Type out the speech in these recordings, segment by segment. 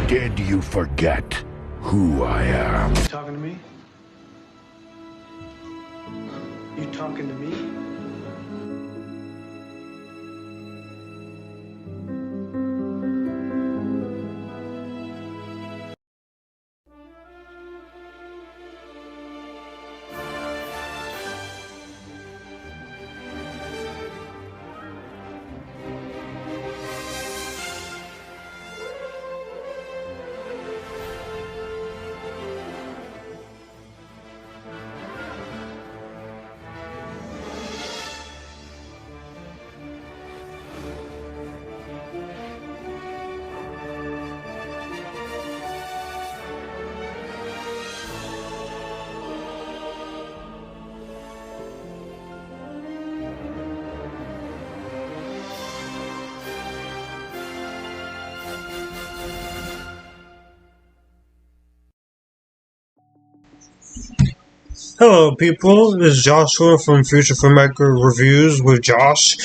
Did you forget who I am? You talking to me? You talking to me? Hello people, this is Joshua from Future Filmmaker Reviews with Josh.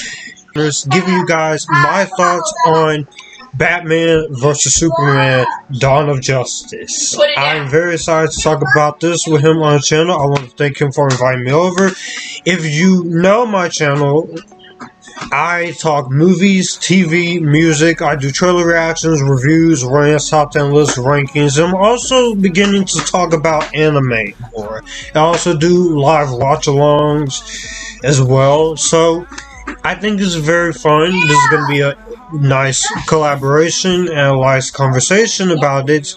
Just giving you guys my thoughts on Batman vs. Superman Dawn of Justice. I'm very excited to talk about this with him on the channel. I want to thank him for inviting me over. If you know my channel, I talk movies, TV, music. I do trailer reactions, reviews, rants, top 10 lists, rankings. I'm also beginning to talk about anime more. I also do live watch-alongs as well. So I think this is very fun. This is going to be a nice collaboration and a nice conversation about it.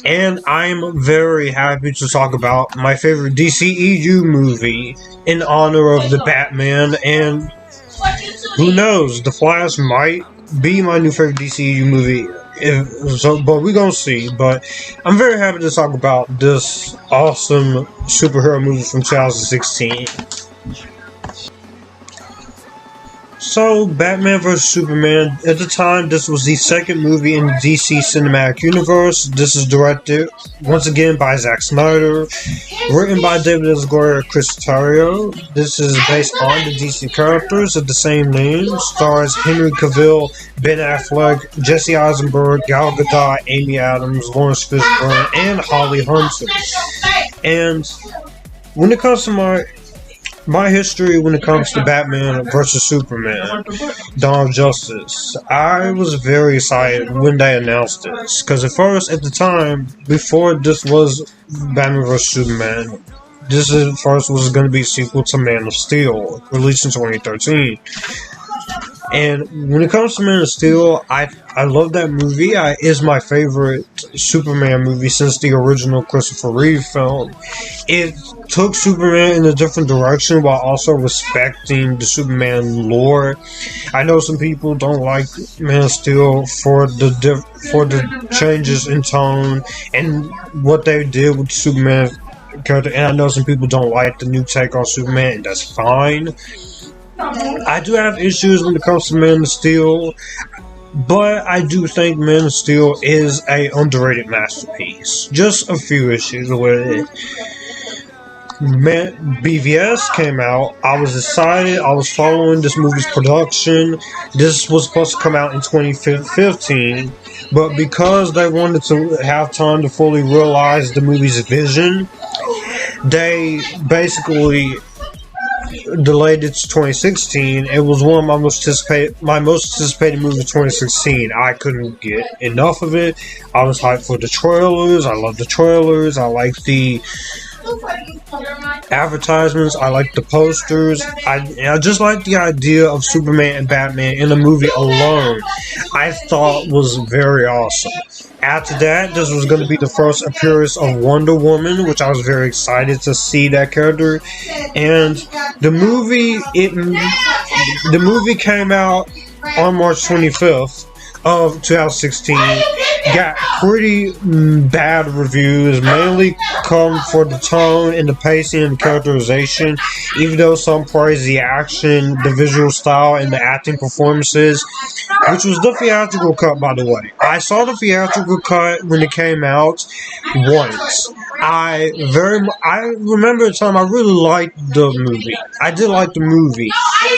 And I'm very happy to talk about my favorite DCEU movie in honor of the Batman, and who knows, The Flash might be my new favorite DCU movie, but we're gonna see. But I'm very happy to talk about this awesome superhero movie from 2016. So, Batman vs. Superman, at the time, this was the second movie in the DC Cinematic Universe. This is directed, once again, by Zack Snyder, written by David S. Goyer and Chris Terrio. This is based on the DC characters of the same name, stars Henry Cavill, Ben Affleck, Jesse Eisenberg, Gal Gadot, Amy Adams, Lawrence Fishburne, and Holly Hunter. And when it comes to my history when it comes to Batman vs. Superman, Dawn of Justice, I was very excited when they announced this. Because at first, at the time, before this was Batman vs. Superman, this at first was going to be a sequel to Man of Steel, released in 2013. And when it comes to Man of Steel, I love that movie. It's my favorite Superman movie since the original Christopher Reeve film. It took Superman in a different direction while also respecting the Superman lore. I know some people don't like Man of Steel for the changes in tone and what they did with Superman character, and I know some people don't like the new take on Superman, and that's fine. I do have issues when it comes to Man of Steel, but I do think Man of Steel is a underrated masterpiece. Just a few issues with it. BVS came out. I was excited. I was following this movie's production. This was supposed to come out in 2015, but because they wanted to have time to fully realize the movie's vision, they basically delayed it to 2016. It was one of my most anticipated movies of 2016. I couldn't get enough of it. I was hyped for the trailers. I love the trailers. I like the advertisements. I like the posters. I just like the idea of Superman and Batman in a movie alone. I thought was very awesome. After that, this was going to be the first appearance of Wonder Woman, which I was very excited to see that character. And the movie came out on March 25th of 2016. Got pretty bad reviews, mainly come for the tone and the pacing and the characterization, even though some praise the action, the visual style, and the acting performances, which was the theatrical cut, by the way. I saw the theatrical cut when it came out once. I remember the time I really liked the movie. I did like the movie,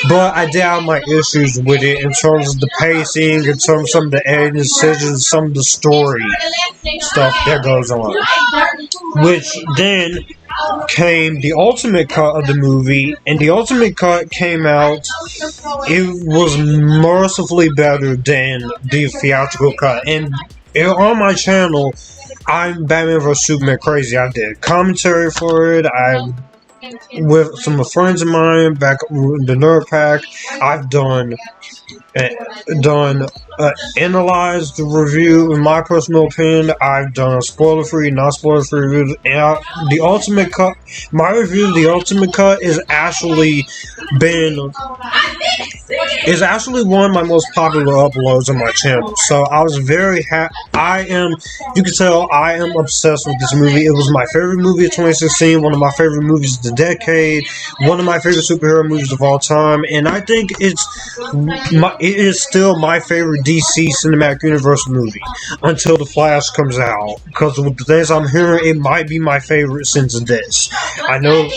but I did have my issues with it in terms of the pacing, in terms of some of the editing decisions, some of the story stuff that goes on. Which then came the ultimate cut of the movie, and the ultimate cut came out. It was mercifully better than the theatrical cut, and on my channel, I'm Batman vs Superman crazy. I did commentary for it. I'm with some friends of mine back in the Nerd Pack. I've done analyzed the review in my personal opinion. I've done spoiler free, not spoiler free reviews, and the ultimate cut. My review of the ultimate cut is actually one of my most popular uploads on my channel. So I was very happy. You can tell I am obsessed with this movie. It was my favorite movie of 2016, one of my favorite movies of the decade, one of my favorite superhero movies of all time, and I think it is still my favorite DC Cinematic Universe movie until The Flash comes out. Because with the things I'm hearing, it might be my favorite since this. I know,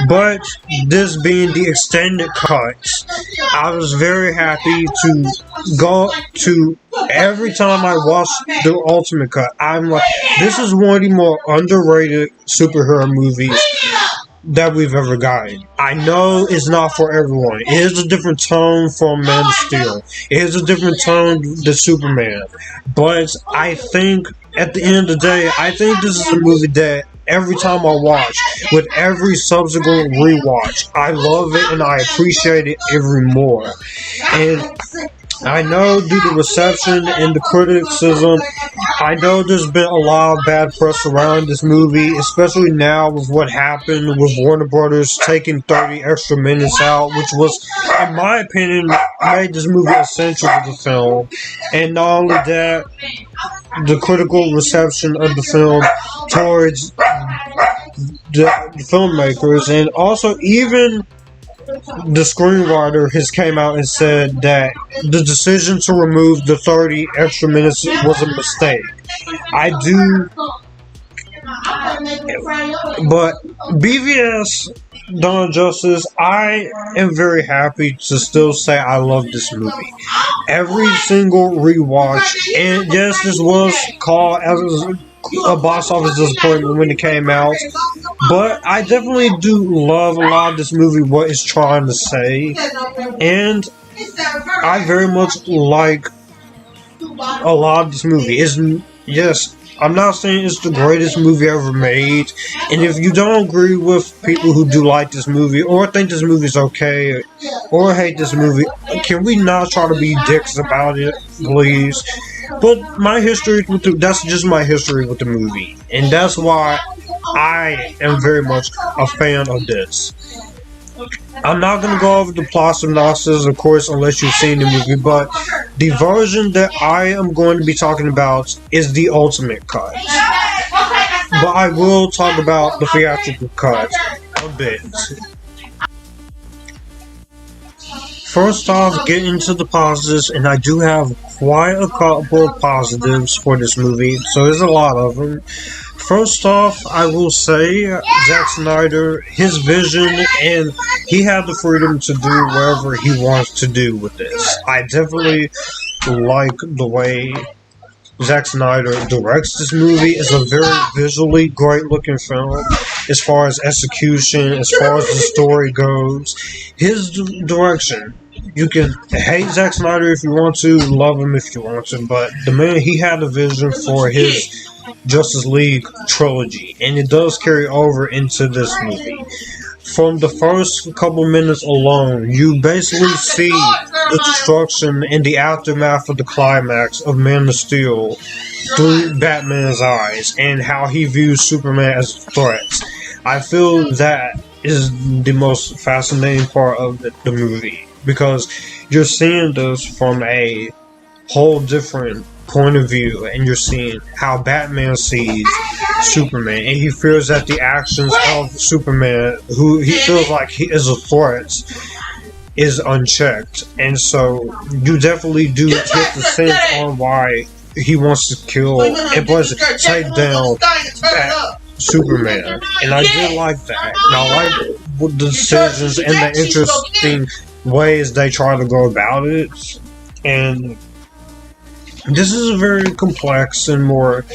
but this being the extended cuts, I was very happy to go to. Every time I watch the Ultimate Cut, I'm like, this is one of the more underrated superhero movies that we've ever gotten. I know it's not for everyone. It is a different tone from Man of Steel. It is a different tone than Superman. But I think, at the end of the day, I think this is a movie that every time I watch, with every subsequent rewatch, I love it and I appreciate it even more. And I know due to reception and the criticism, I know there's been a lot of bad press around this movie, especially now with what happened with Warner Brothers taking 30 extra minutes out, which was, in my opinion, made this movie essential to the film. And not only that, the critical reception of the film towards the filmmakers, and also even the screenwriter has came out and said that the decision to remove the 30 extra minutes was a mistake. I do, but BVS done justice. I am very happy to still say I love this movie. Every single rewatch, and yes, this was called as a box office disappointment when it came out, but I definitely do love a lot of this movie, what it's trying to say, and I very much like a lot of this movie. Yes, I'm not saying it's the greatest movie ever made, and if you don't agree with people who do like this movie, or think this movie is okay, or hate this movie, can we not try to be dicks about it, please? But my history that's just my history with the movie, and that's why I am very much a fan of this. I'm not going to go over the plot synopsis, of course, unless you've seen the movie, but the version that I am going to be talking about is the ultimate cut. But I will talk about the theatrical cut a bit. First off, get into the positives, and I do have quite a couple of positives for this movie, so there's a lot of them. First off, I will say, Zack Snyder, his vision, and he had the freedom to do whatever he wants to do with this. I definitely like the way Zack Snyder directs this movie. It's a very visually great looking film as far as execution, as far as the story goes. His direction, you can hate Zack Snyder if you want to, love him if you want to, but the man, he had a vision for his Justice League trilogy, and it does carry over into this movie. From the first couple minutes alone, you basically see the destruction and the aftermath of the climax of Man of Steel through Batman's eyes, and how he views Superman as threats. I feel that is the most fascinating part of the movie, because you're seeing this from a whole different point of view, and you're seeing how Batman sees Superman, and he feels that the actions of Superman, who he feels like he is a threat, is unchecked. And so you definitely do get the sense on why he wants to kill and plus take down Superman, and I did like that. And I like what the decisions and the interesting ways they try to go about it. And this is a very complex and more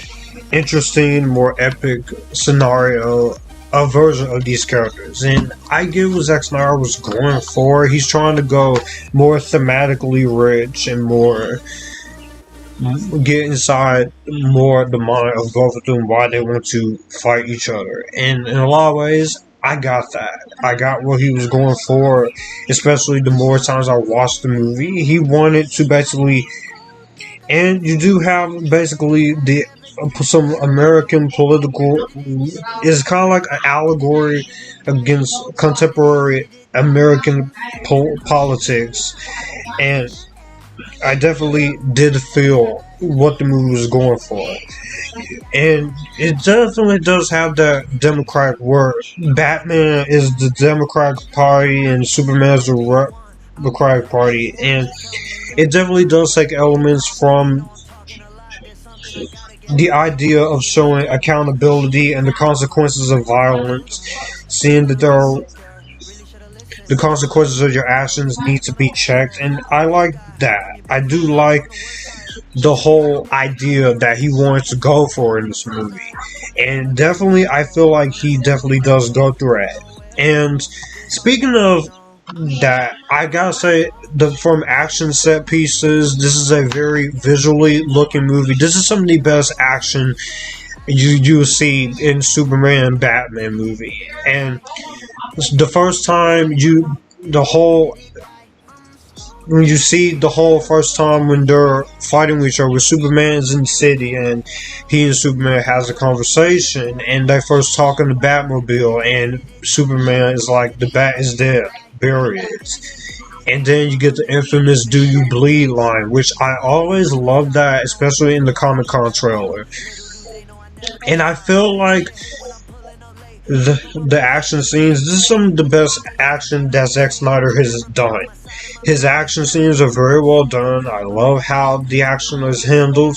interesting, more epic scenario, a version of these characters. And I get what Zack Snyder was going for. He's trying to go more thematically rich and more get inside more the mind of both of them, why they want to fight each other. And in a lot of ways, I got that. I got what he was going for, especially the more times I watched the movie. He wanted to basically, and you do have basically the some American political, is kind of like an allegory against contemporary American politics. And I definitely did feel what the movie was going for. And it definitely does have that Democratic word. Batman is the Democratic Party and Superman is the Democratic Party. And it definitely does take elements from the idea of showing accountability and the consequences of violence, seeing that there are the consequences of your actions need to be checked, and I like that. I do like the whole idea that he wanted to go for in this movie, and definitely I feel like he definitely does go through it. And speaking of that, I gotta say, from action set pieces, this is a very visually looking movie. This is some of the best action you will see in Superman and Batman movie. And the first time when you see the whole first time when they're fighting with each other, Superman's in the city and he and Superman has a conversation and they first talk in the Batmobile and Superman is like, the bat is dead, bury it. And then you get the infamous "Do you bleed" line, which I always love that, especially in the Comic-Con trailer. And I feel like the action scenes, this is some of the best action that Zack Snyder has done. His action scenes are very well done. I love how the action is handled.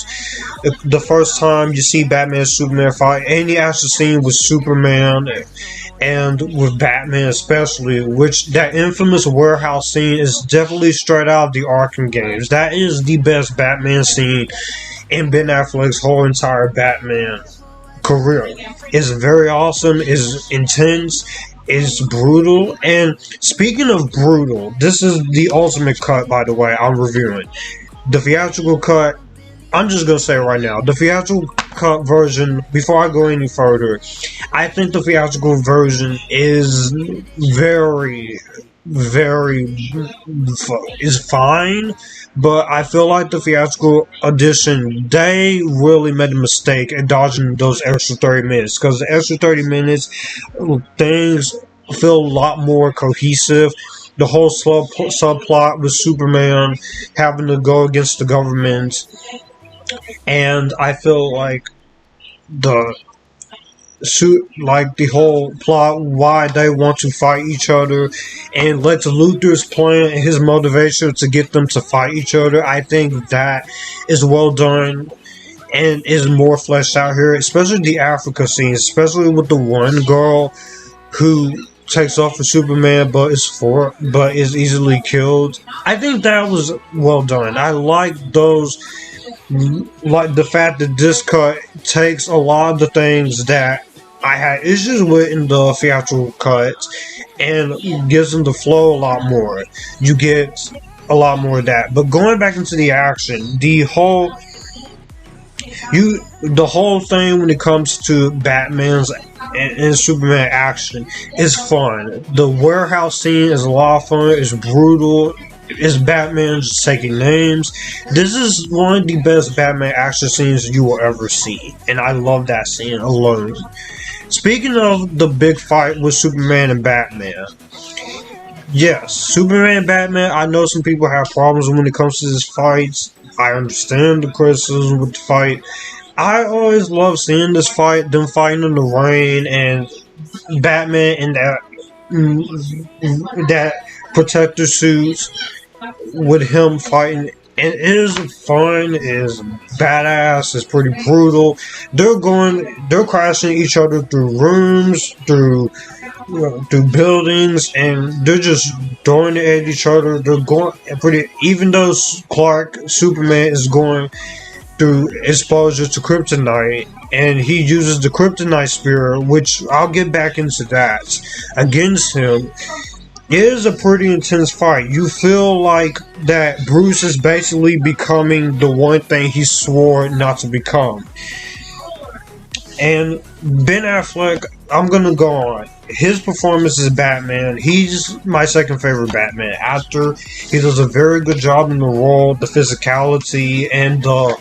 The first time you see Batman and Superman fight, any action scene with Superman and with Batman especially, which that infamous warehouse scene is definitely straight out of the Arkham games. That is the best Batman scene in Ben Affleck's whole entire Batman career. Is very awesome, is intense, is brutal. And speaking of brutal, this is the ultimate cut, by the way, I'm reviewing. The theatrical cut, I'm just going to say it right now, the theatrical cut version, before I go any further, I think the theatrical version is is fine, but I feel like the theatrical edition, they really made a mistake in dodging those extra 30 minutes, because the extra 30 minutes, things feel a lot more cohesive. The whole subplot with Superman having to go against the government, and I feel like the whole plot, why they want to fight each other, and Lex Luthor's plan and his motivation to get them to fight each other, I think that is well done and is more fleshed out here, especially the Africa scenes, especially with the one girl who takes off for Superman but is easily killed. I think that was well done. I like those, like the fact that this cut takes a lot of the things that I had issues with in the theatrical cut and gives them the flow a lot more. You get a lot more of that. But going back into the action, the whole thing when it comes to Batman's and Superman action is fun. The warehouse scene is a lot of fun. It's brutal. It's Batman just taking names. This is one of the best Batman action scenes you will ever see, and I love that scene alone. Speaking of the big fight with Superman and Batman, yes, Superman and Batman, I know some people have problems when it comes to these fights. I understand the criticism with the fight. I always love seeing this fight, them fighting in the rain, and Batman in that protector suit with him fighting It is fun, is badass, it's pretty brutal. They're crashing each other through rooms, through buildings, and they're just throwing it at each other. They're going pretty, even though Superman is going through exposure to kryptonite, and he uses the kryptonite spear, which I'll get back into that, against him. It is a pretty intense fight. You feel like that Bruce is basically becoming the one thing he swore not to become. And Ben Affleck, I'm gonna go on. His performance as Batman, he's my second favorite Batman actor. He does a very good job in the role, the physicality and the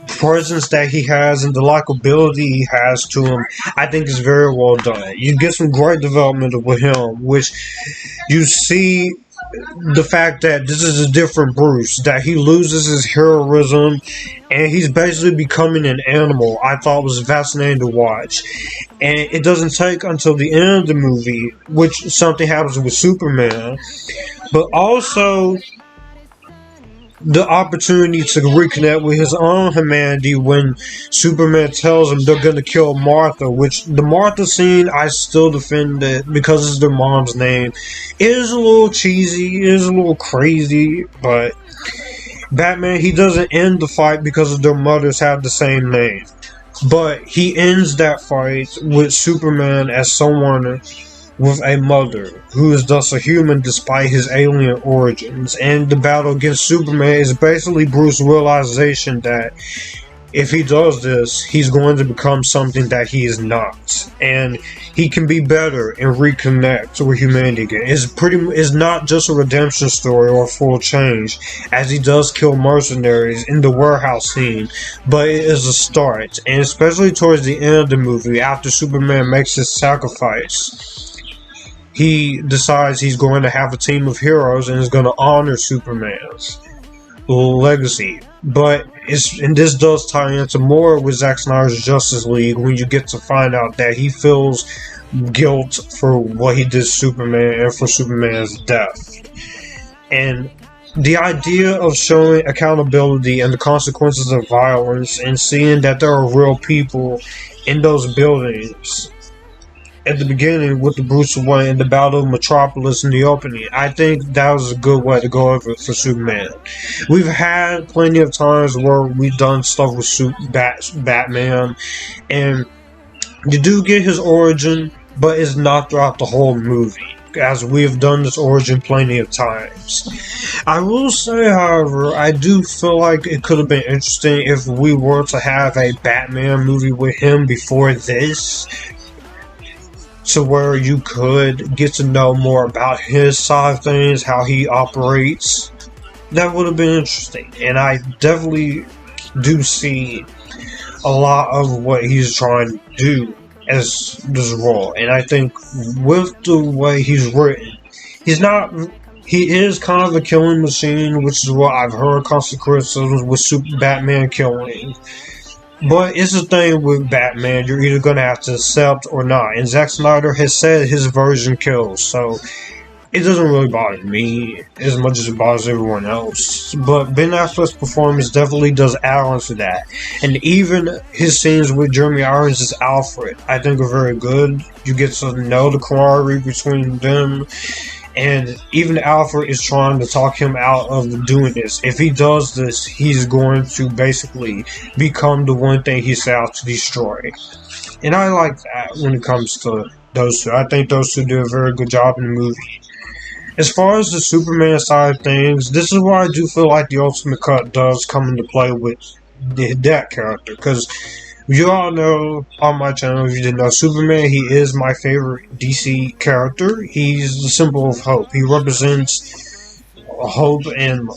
presence that he has and the likability he has to him, I think is very well done. You get some great development with him, which you see the fact that this is a different Bruce, that he loses his heroism and he's basically becoming an animal. I thought was fascinating to watch. And it doesn't take until the end of the movie, which something happens with Superman, but also the opportunity to reconnect with his own humanity when Superman tells him they're going to kill Martha, which the Martha scene, I still defend it because it's their mom's name. It is a little cheesy, it is a little crazy, but Batman, he doesn't end the fight because their mothers have the same name. But he ends that fight with Superman as someone with a mother, who is thus a human despite his alien origins. And the battle against Superman is basically Bruce's realization that if he does this, he's going to become something that he is not. And he can be better and reconnect with humanity again. It's not just a redemption story or a full change, as he does kill mercenaries in the warehouse scene, but it is a start. And especially towards the end of the movie, after Superman makes his sacrifice, he decides he's going to have a team of heroes and is going to honor Superman's legacy. But this does tie into more with Zack Snyder's Justice League when you get to find out that he feels guilt for what he did to Superman and for Superman's death. And the idea of showing accountability and the consequences of violence and seeing that there are real people in those buildings at the beginning with the Bruce Wayne and the Battle of Metropolis in the opening, I think that was a good way to go over it for Superman. We've had plenty of times where we've done stuff with Batman, and you do get his origin, but it's not throughout the whole movie, as we have done this origin plenty of times. I will say, however, I do feel like it could have been interesting if we were to have a Batman movie with him before this, to where you could get to know more about his side of things, how he operates. That would have been interesting. And I definitely do see a lot of what he's trying to do as this role. And I think with the way he's written, he is kind of a killing machine, which is what I've heard constant criticisms with Batman killing. But it's the thing with Batman, you're either going to have to accept or not. And Zack Snyder has said his version kills, so it doesn't really bother me as much as it bothers everyone else. But Ben Affleck's performance definitely does add on to that. And even his scenes with Jeremy Irons as Alfred, I think are very good. You get to know the camaraderie between them. And even Alfred is trying to talk him out of doing this. If he does this, he's going to basically become the one thing he set out to destroy. And I like that when it comes to those two. I think those two do a very good job in the movie. As far as the Superman side of things, this is where I do feel like the Ultimate Cut does come into play with that character. Because you all know on my channel, if you didn't know, Superman, he is my favorite DC character. He's the symbol of hope. He represents hope and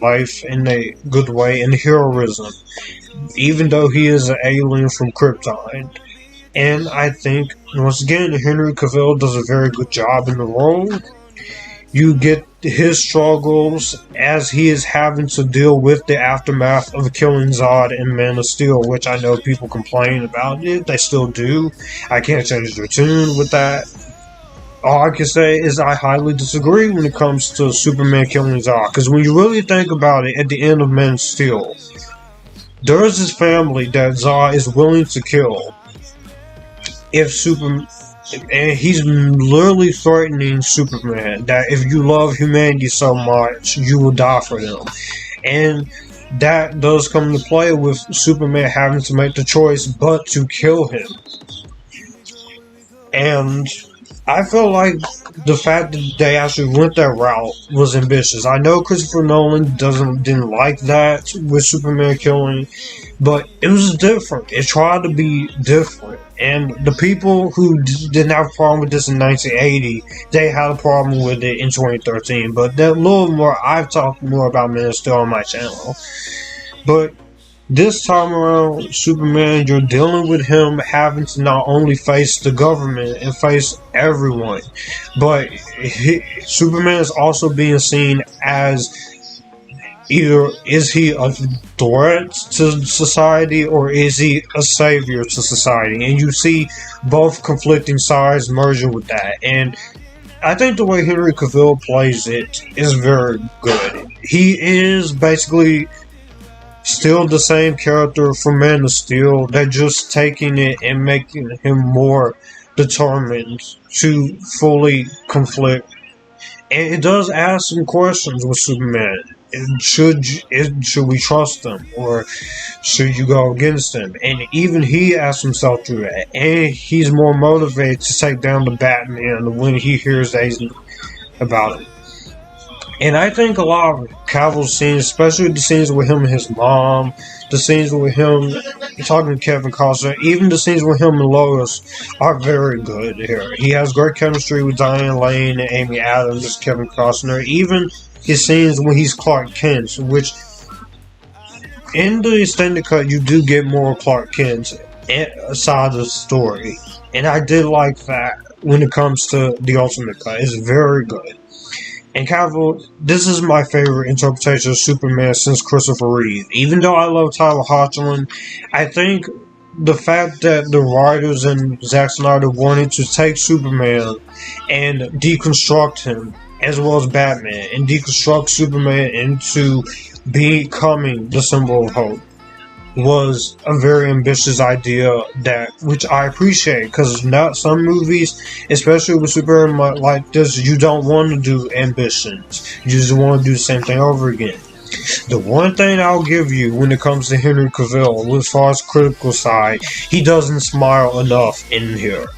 life in a good way and heroism, even though he is an alien from Krypton. And I think, once again, Henry Cavill does a very good job in the role. You get his struggles as he is having to deal with the aftermath of killing Zod and Man of Steel, which I know people complain about it. They still do. I can't change their tune with that. all I can say is I highly disagree when it comes to Superman killing Zod. Because when you really think about it, at the end of Man of Steel, there is this family that Zod is willing to kill if Superman. And he's literally threatening Superman that if you love humanity so much, you will die for them. And that does come into play with Superman having to make the choice but to kill him. And I feel like the fact that they actually went that route was ambitious. I know Christopher Nolan didn't like that with Superman killing, but it was different. It tried to be different. And the people who didn't have a problem with this in 1980, they had a problem with it in 2013. But that little more, I've talked more about Man of Steel on my channel. But this time around, Superman, you're dealing with him having to not only face the government and face everyone, but Superman is also being seen as either is he a threat to society or is he a savior to society? And you see both conflicting sides merging with that. And I think the way Henry Cavill plays it is very good. He is basically still the same character from Man of Steel. They're just taking it and making him more determined to fully conflict. And it does ask some questions with Superman. Should we trust him, or should you go against him? And even he asks himself through that. And he's more motivated to take down the Batman when he hears about it. And I think a lot of Cavill's scenes, especially the scenes with him and his mom, the scenes with him talking to Kevin Costner, even the scenes with him and Lois are very good here. He has great chemistry with Diane Lane and Amy Adams as Kevin Costner. Even his scenes when he's Clark Kent, which in the extended cut you do get more Clark Kent side of the story. And I did like that when it comes to the Ultimate Cut. It's very good. And Cavill, this is my favorite interpretation of Superman since Christopher Reeve. Even though I love Tyler Hoechlin, I think the fact that the writers and Zack Snyder wanted to take Superman and deconstruct him, as well as Batman, and deconstruct Superman into becoming the symbol of hope, was a very ambitious idea which I appreciate, because not some movies, especially with Superman like this, you don't want to do ambitions. You just want to do the same thing over again. The one thing I'll give you when it comes to Henry Cavill, as far as critical side, he doesn't smile enough in here.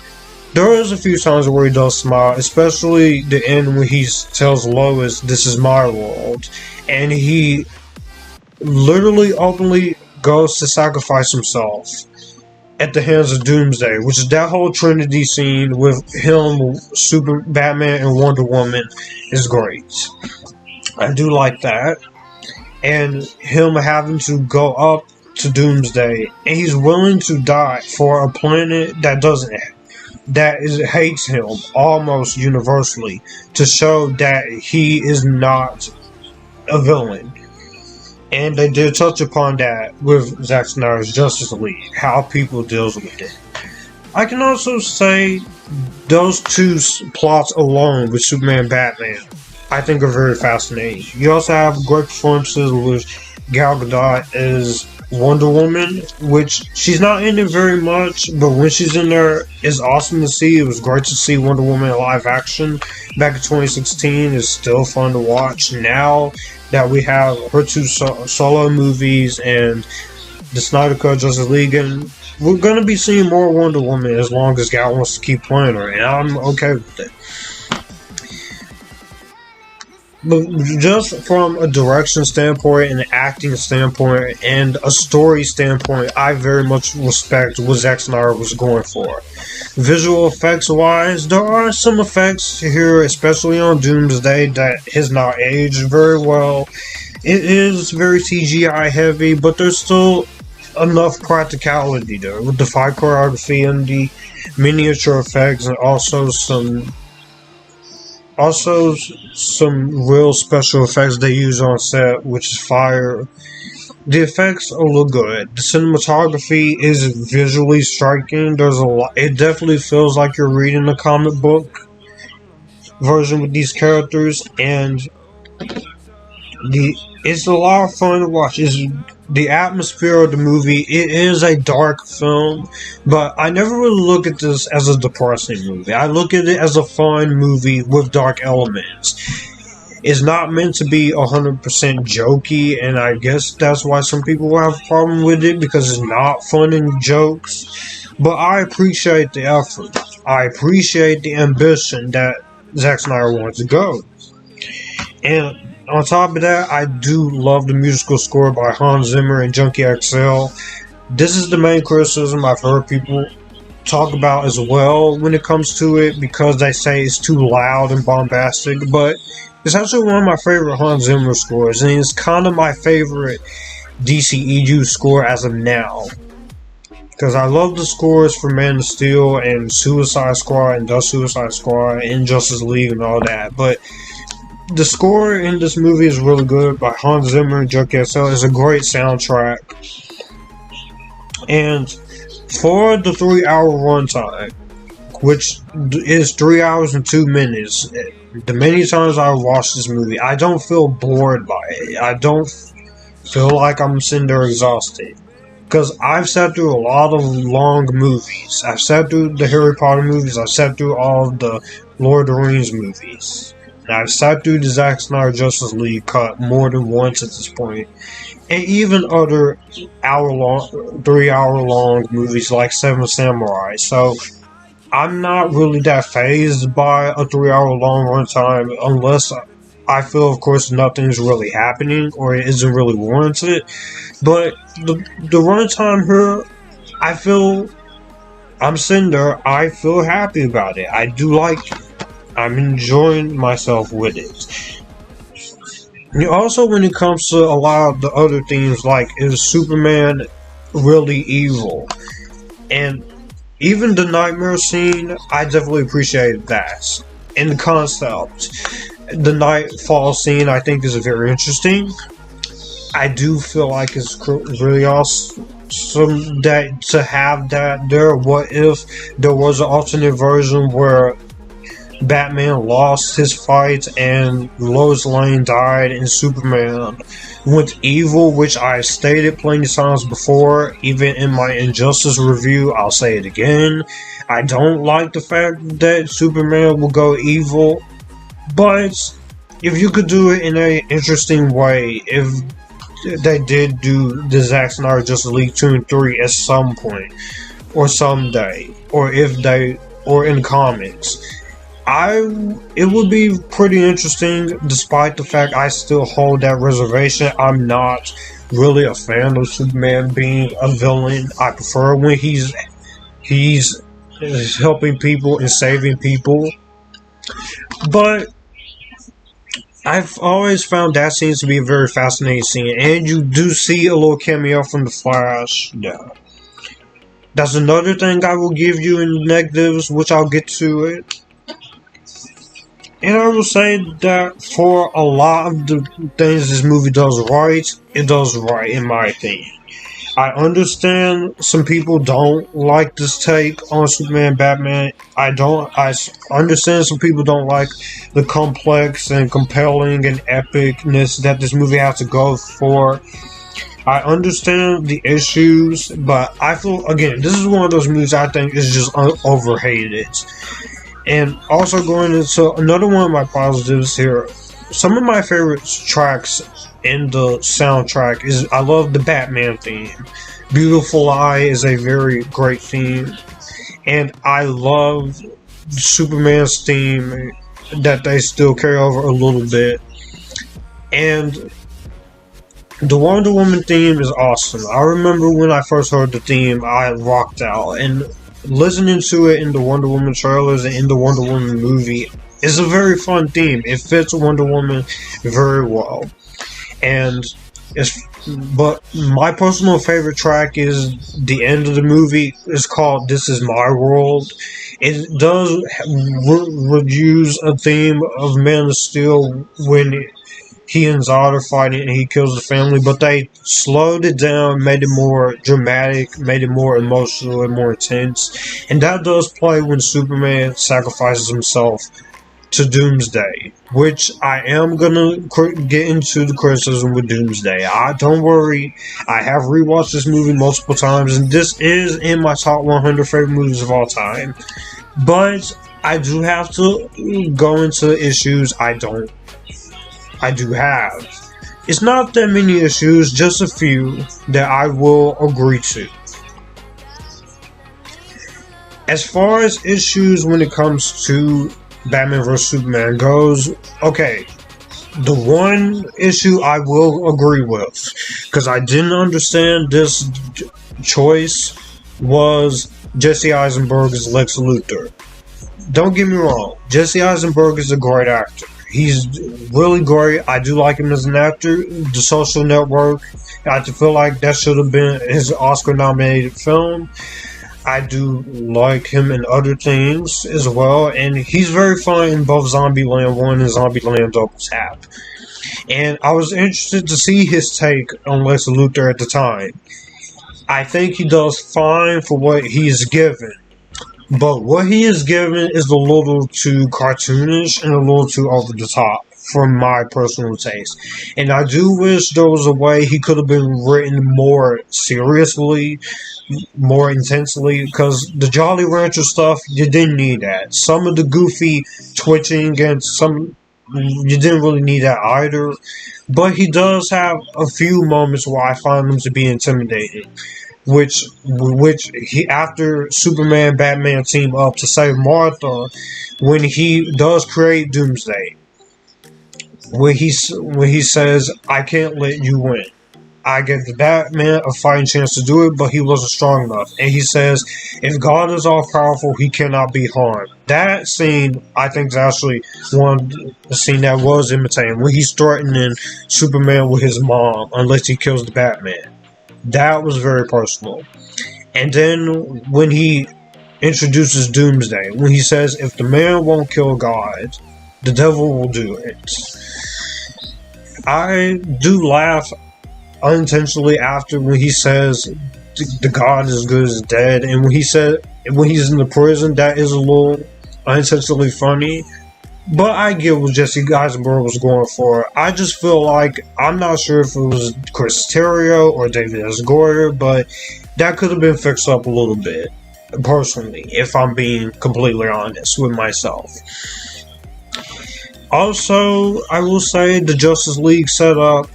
There is a few times where he does smile, especially the end when he tells Lois, "This is my world," and he literally openly goes to sacrifice himself at the hands of Doomsday, which is that whole Trinity scene with him, Batman, and Wonder Woman is great. I do like that. And him having to go up to Doomsday, and he's willing to die for a planet that hates him almost universally, to show that he is not a villain. And they did touch upon that with Zack Snyder's Justice League, how people deals with it. I can also say those two plots alone with Superman and Batman, I think are very fascinating. You also have great performances with Gal Gadot as Wonder Woman, which she's not in it very much, but when she's in there, it's awesome to see. It was great to see Wonder Woman in live action back in 2016. It's still fun to watch. Now that we have her two solo movies and the Snyder Cut Justice League, and we're going to be seeing more Wonder Woman as long as Gal wants to keep playing her, and I'm okay with it. But just from a direction standpoint, and an acting standpoint, and a story standpoint, I very much respect what Zack Snyder was going for. Visual effects wise, there are some effects here, especially on Doomsday, that has not aged very well. It is very CGI heavy, but there's still enough practicality there with the fight choreography and the miniature effects, and also some real special effects they use on set, which is fire. The effects look good. The cinematography is visually striking. There's a lot. It definitely feels like you're reading a comic book version with these characters, and it's a lot of fun to watch. It's the atmosphere of the movie. It is a dark film, but I never really look at this as a depressing movie. I look at it as a fun movie with dark elements. It's not meant to be 100% jokey, and I guess that's why some people have a problem with it, because it's not fun and jokes. But I appreciate the effort. I appreciate the ambition that Zack Snyder wants to go. And on top of that, I do love the musical score by Hans Zimmer and Junkie XL. This is the main criticism I've heard people talk about as well when it comes to it, because they say it's too loud and bombastic, but it's actually one of my favorite Hans Zimmer scores, and it's kind of my favorite DCEU score as of now. Because I love the scores for Man of Steel and Suicide Squad and The Suicide Squad and Justice League and all that, but the score in this movie is really good by Hans Zimmer and Junkie XL. It's a great soundtrack. And for the 3-hour runtime, which is 3 hours and 2 minutes, the many times I watched this movie, I don't feel bored by it. I don't feel like I'm sitting there exhausted. Because I've sat through a lot of long movies. I've sat through the Harry Potter movies. I've sat through all of the Lord of the Rings movies. And I've sat through the Zack Snyder Justice League cut more than once at this point. And even other 3-hour long movies like Seven Samurai. So I'm not really that fazed by a 3-hour long runtime unless I feel, of course, nothing's really happening or it isn't really warranted. But the runtime here, I feel, I'm sitting there, I feel happy about it. I do like it. I'm enjoying myself with it. And also, when it comes to a lot of the other themes, like, is Superman really evil? And even the nightmare scene, I definitely appreciated that. And the concept. The nightfall scene, I think, is very interesting. I do feel like it's really awesome that to have that there. What if there was an alternate version where Batman lost his fight and Lois Lane died and Superman went evil, which I stated plenty of times before, even in my Injustice review. I'll say it again. I don't like the fact that Superman will go evil, but if you could do it in an interesting way, if they did do the Zack Snyder Justice League 2 and 3 at some point, or someday, or in comics, it would be pretty interesting, despite the fact I still hold that reservation. I'm not really a fan of Superman being a villain. I prefer when he's helping people and saving people. But I've always found that scene to be a very fascinating scene, and you do see a little cameo from the Flash. Yeah. That's another thing I will give you in negatives, which I'll get to it. And I will say that for a lot of the things this movie does right, it does right, in my opinion. I understand some people don't like this take on Superman Batman. I understand some people don't like the complex and compelling and epicness that this movie has to go for. I understand the issues, but I feel, again, this is one of those movies I think is just overhated. And also going into another one of my positives here, some of my favorite tracks in the soundtrack is, I love the Batman theme. Beautiful Eye is a very great theme. And I love Superman's theme that they still carry over a little bit. And the Wonder Woman theme is awesome. I remember when I first heard the theme, I rocked out. And listening to it in the Wonder Woman trailers and in the Wonder Woman movie is a very fun theme. It fits Wonder Woman very well. But my personal favorite track is the end of the movie. It's called This Is My World. It does use a theme of Man of Steel when he and Zod are fighting and he kills the family, but they slowed it down, made it more dramatic, made it more emotional and more intense. And that does play when Superman sacrifices himself to Doomsday, which I am gonna get into the criticism with Doomsday. Don't worry, I have rewatched this movie multiple times, and this is in my top 100 favorite movies of all time. But I do have to go into issues I do have. It's not that many issues, just a few that I will agree to. As far as issues when it comes to Batman vs. Superman goes, okay, the one issue I will agree with, because I didn't understand this choice, was Jesse Eisenberg as Lex Luthor. Don't get me wrong, Jesse Eisenberg is a great actor. He's really great. I do like him as an actor. The Social Network, I feel like that should have been his Oscar-nominated film. I do like him in other things as well, and he's very fun in both Zombieland 1 and Zombieland Double Tap. And I was interested to see his take on Lex Luthor at the time. I think he does fine for what he is given, but what he is given is a little too cartoonish and a little too over the top for my personal taste. And I do wish there was a way he could have been written more seriously, more intensely, because the Jolly Rancher stuff, you didn't need that. Some of the goofy twitching and some, you didn't really need that either. But he does have a few moments where I find him to be intimidating. Which he, after Superman Batman team up to save Martha, when he does create Doomsday, when he says, "I can't let you win. I gave the Batman a fighting chance to do it, but he wasn't strong enough." And he says, "If God is all powerful, he cannot be harmed." That scene, I think, is actually the scene that was imitating when he's threatening Superman with his mom unless he kills the Batman. That was very personal. And then when he introduces Doomsday, when he says, "If the man won't kill God, the devil will do it." I do laugh unintentionally after when he says the God is good as dead, and when he's in the prison, that is a little unintentionally funny. But I get what Jesse Eisenberg was going for. I just feel like, I'm not sure if it was Chris Terrio or David S. Goyer, but that could have been fixed up a little bit, personally, if I'm being completely honest with myself. Also, I will say the Justice League setup,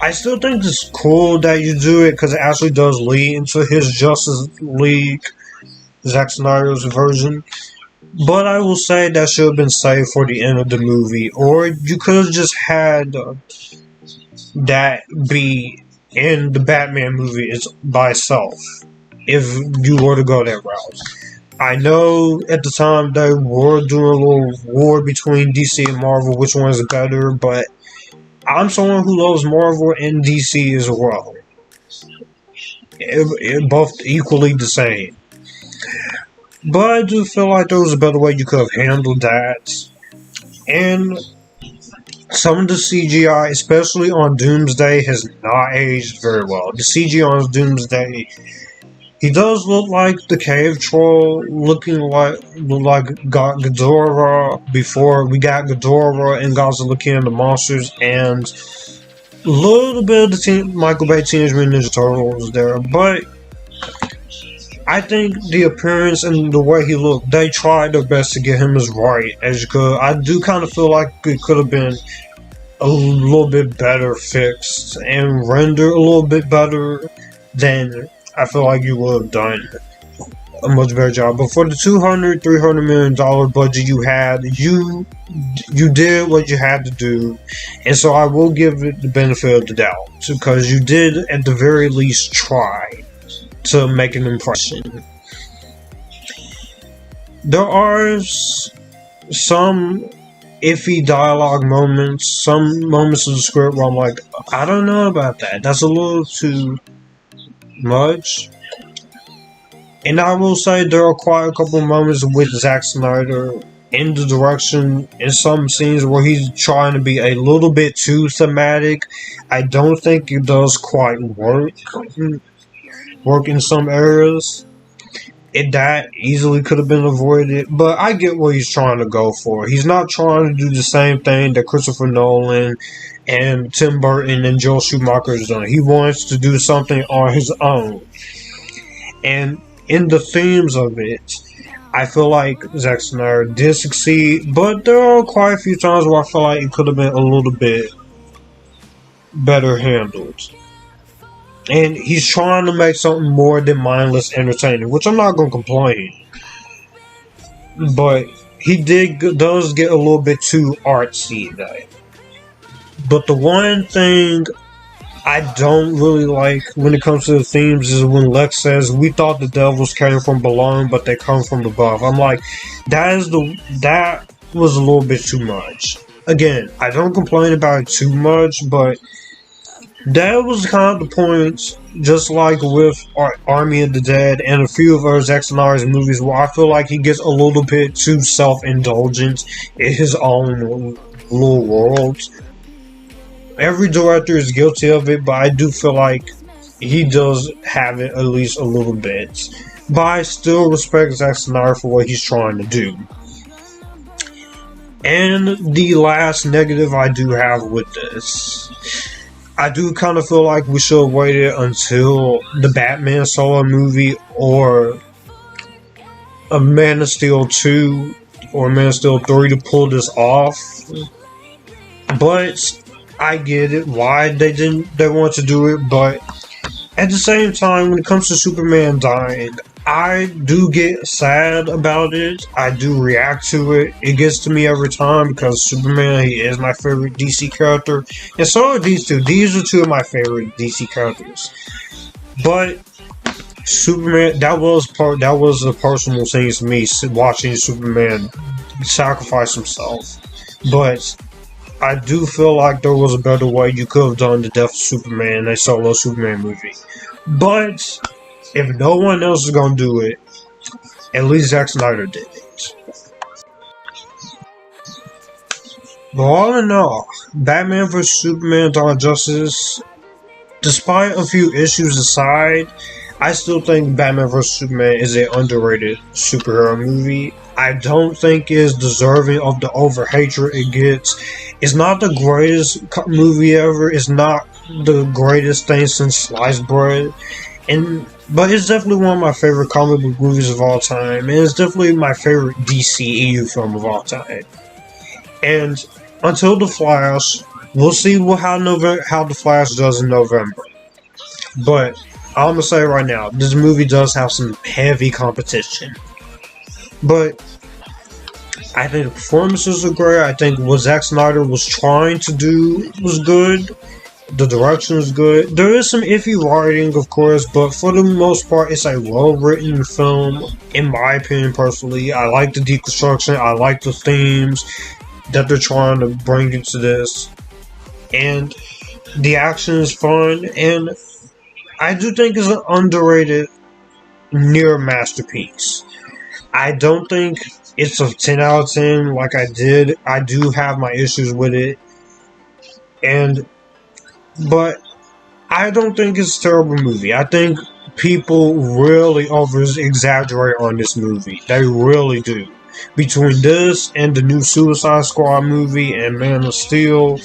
I still think it's cool that you do it because it actually does lead into his Justice League, Zack Snyder's version. But I will say that should have been saved for the end of the movie, or you could have just had that be in the Batman movie by itself, if you were to go that route. I know at the time they were doing a little war between DC and Marvel, which one is better, but I'm someone who loves Marvel and DC as well. It both equally the same. But I do feel like there was a better way you could have handled that. And some of the CGI, especially on Doomsday, has not aged very well. The CGI on Doomsday, he does look like the cave troll, looking like Ghidorah before we got Ghidorah and Godzilla King of the Monsters, and a little bit of the Michael Bay Teenage Mutant Ninja Turtles there, but I think the appearance and the way he looked, they tried their best to get him as right as you could. I do kind of feel like it could have been a little bit better fixed and rendered a little bit better than I feel like you would have done a much better job. But for the $200-300 million budget you had, you did what you had to do, and so I will give it the benefit of the doubt, because you did at the very least try to make an impression. There are some iffy dialogue moments, some moments of the script where I'm like, I don't know about that. That's a little too much. And I will say there are quite a couple of moments with Zack Snyder in the direction, in some scenes where he's trying to be a little bit too thematic. I don't think it does quite work in some areas. that easily could have been avoided, but I get what he's trying to go for. He's not trying to do the same thing that Christopher Nolan and Tim Burton and Joel Schumacher has done. He wants to do something on his own. And in the themes of it, I feel like Zack Snyder did succeed, but there are quite a few times where I feel like it could have been a little bit better handled. And he's trying to make something more than mindless entertaining, which I'm not going to complain. But he does get a little bit too artsy though. But the one thing I don't really like when it comes to the themes is when Lex says, "We thought the devils came from below, but they come from above." I'm like, that was a little bit too much. Again, I don't complain about it too much, but that was kind of the point, just like with Army of the Dead and a few of our Zack Snyder's movies, where I feel like he gets a little bit too self-indulgent in his own little world. Every director is guilty of it, but I do feel like he does have it at least a little bit. But I still respect Zack Snyder for what he's trying to do. And the last negative I do have with this, I do kind of feel like we should have waited until the Batman solo movie or a Man of Steel 2 or Man of Steel 3 to pull this off. But I get it, why they want to do it, but at the same time, when it comes to Superman dying, I do get sad about it. I do react to it. It gets to me every time because Superman, he is my favorite DC character. And so are these two. These are two of my favorite DC characters. But Superman, that was a personal thing to me, watching Superman sacrifice himself. But I do feel like there was a better way you could have done the death of Superman in a solo Superman movie. But if no one else is going to do it, at least Zack Snyder did it. But all in all, Batman vs. Superman: Dawn of Justice, despite a few issues aside, I still think Batman vs. Superman is an underrated superhero movie. I don't think it's deserving of the over-hatred it gets. It's not the greatest movie ever. It's not the greatest thing since sliced bread. But it's definitely one of my favorite comic book movies of all time. And it's definitely my favorite DCEU film of all time. And until The Flash, we'll see how The Flash does in November. But I'm going to say right now, this movie does have some heavy competition. But I think the performances are great. I think what Zack Snyder was trying to do was good. The direction is good. There is some iffy writing, of course, but for the most part, it's a well-written film, in my opinion, personally. I like the deconstruction. I like the themes that they're trying to bring into this. And the action is fun, and I do think it's an underrated near masterpiece. I don't think it's a 10 out of 10 like I did. I do have my issues with it. But I don't think it's a terrible movie. I think people really over-exaggerate on this movie. They really do. Between this and the new Suicide Squad movie and Man of Steel,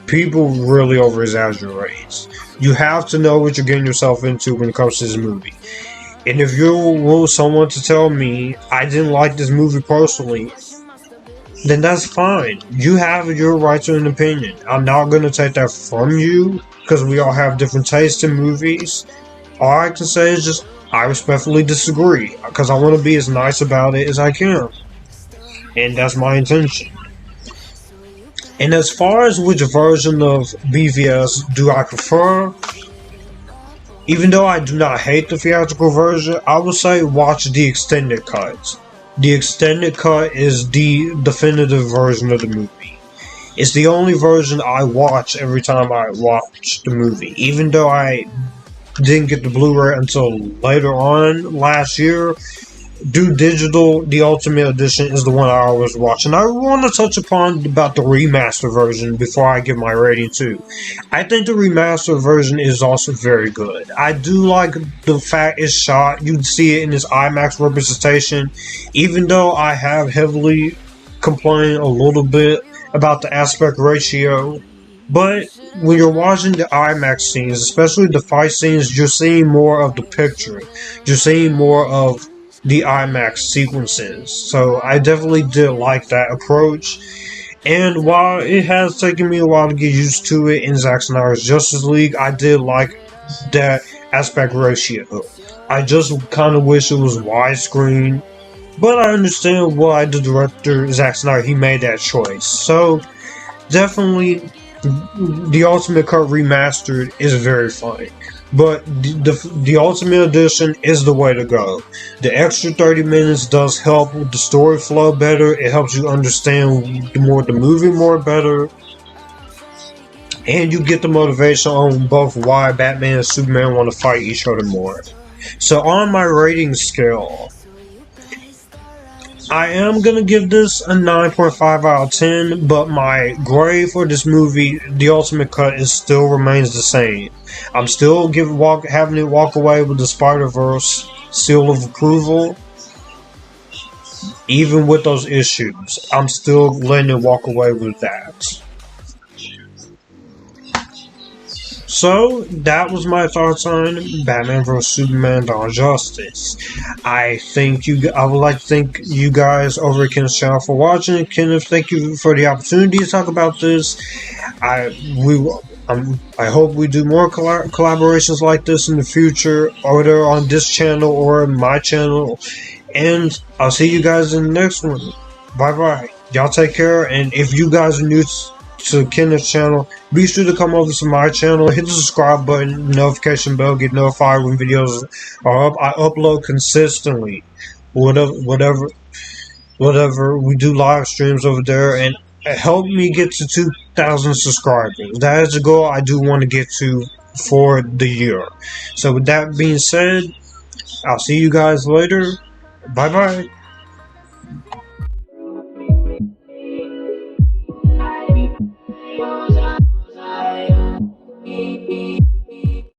people really over-exaggerate. You have to know what you're getting yourself into when it comes to this movie. And if you want someone to tell me I didn't like this movie personally, then that's fine. You have your right to an opinion. I'm not going to take that from you because we all have different tastes in movies. All I can say is just I respectfully disagree because I want to be as nice about it as I can. And that's my intention. And as far as which version of BVS do I prefer, even though I do not hate the theatrical version, I would say watch the extended cut. The extended cut is the definitive version of the movie. It's the only version I watch every time I watch the movie. Even though I didn't get the Blu-ray until later on last year, do digital, the Ultimate Edition is the one I always watch. And I want to touch upon about the remaster version before I give my rating too. I think the remaster version is also very good. I do like the fact it's shot. You see it in its IMAX representation, even though I have heavily complained a little bit about the aspect ratio. But when you're watching the IMAX scenes, especially the fight scenes, you're seeing more of the picture. You're seeing more of the IMAX sequences. So I definitely did like that approach. And while it has taken me a while to get used to it in Zack Snyder's Justice League, I did like that aspect ratio. I just kind of wish it was widescreen. But I understand why the director, Zack Snyder, he made that choice. So definitely the Ultimate Cut Remastered is very funny, but the Ultimate Edition is the way to go. The extra 30 minutes does help with the story flow better. It helps you understand the movie more better, and you get the motivation on both why Batman and Superman want to fight each other more. So on my rating scale, I am going to give this a 9.5 out of 10, but my grade for this movie, The Ultimate Cut, still remains the same. I'm still having it walk away with the Spider-Verse seal of approval. Even with those issues, I'm still letting it walk away with that. So, that was my thoughts on Batman vs. Superman: Dawn of Justice. I would like to thank you guys over at Kenneth's channel for watching. Kenneth, thank you for the opportunity to talk about this. I hope we do more collaborations like this in the future, either on this channel or my channel. And I'll see you guys in the next one. Bye bye. Y'all take care, and if you guys are new to Kenneth's channel, be sure to come over to my channel, hit the subscribe button, notification bell, get notified when videos are up. I upload consistently. Whatever we do live streams over there, and help me get to 2,000 subscribers. That is a goal I do want to get to for the year. So with that being said, I'll see you guys later. Bye bye.